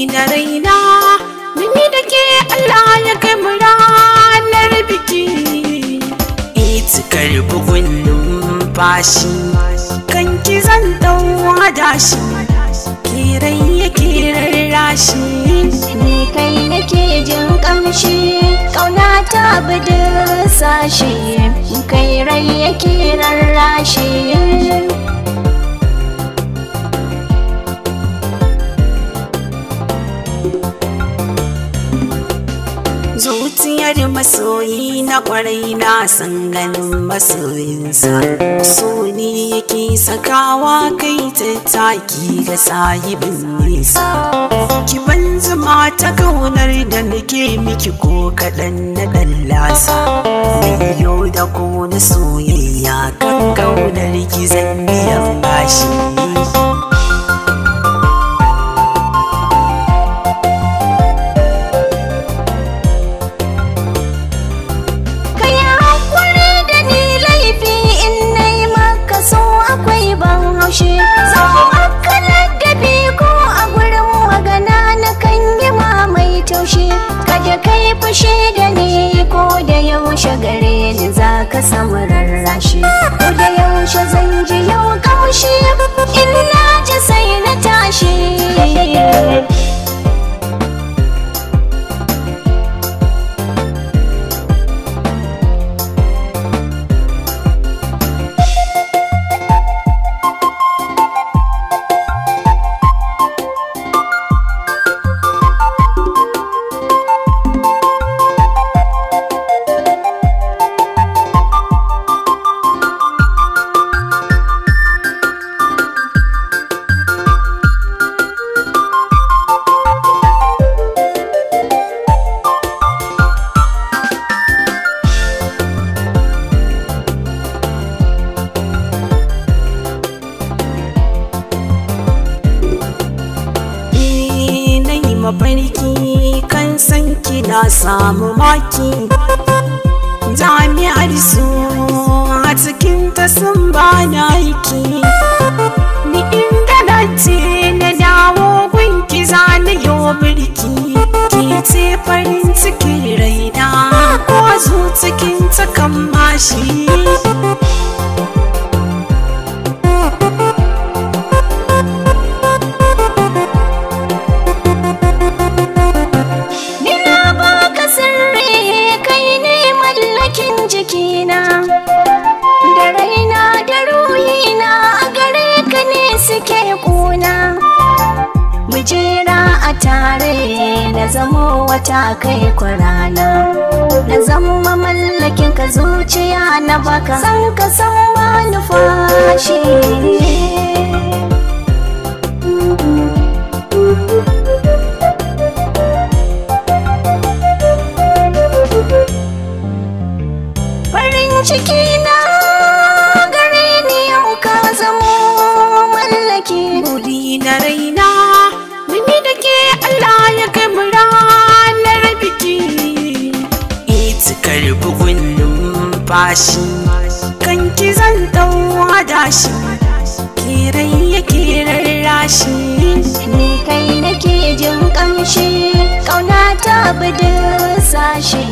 buri na raina ni da ke Allah ya kai mu ranar biki. Itikar bugun numfashi kan ki zan dau hadashi, kirai yake rarrashi, ni kai nake jin kamshi, kauna ta bada sashi, kai rai yake rarrashi. Zuciyar masoyi na kwarai na san ganin masoyinsa, so ne yake sakawa kai tattaki ga sahibin nisa. Ki ban zama ta kaunar da nake miki ko kaɗan na ɗan lasa, yau da ko na soyayya kan kaunar ki zan biyan bashi. Kada kai fushi da ni ko da yaushe gare ni za ka samu rarrashi, ko da yaushe zan ji yau kaushi, in na ji sai na tashi. Mafarki kan san kina samu maki, jami'ar su a cikin ta sun ba na aiki, ni inda na ce na dawo gunki zani yau birki, ki ce farin cikin raina ko cikin ta kan mashi. Da raina da ruhina a gare ka ne suke kuna, mu jera a tare na zamo wata kai kwarana, na zama mallakin ka zuciya na baka san ka san manufashi. Ciki na gare ni yau ka zamo mallaki, buri na raina ni da ke Allah ya kai mu ranar biki. Itikar bugun numfashi kan ki zan dau hadashi, kirai yake rarrashi, ni kai nake jin kamshi, kauna ta bada sashi.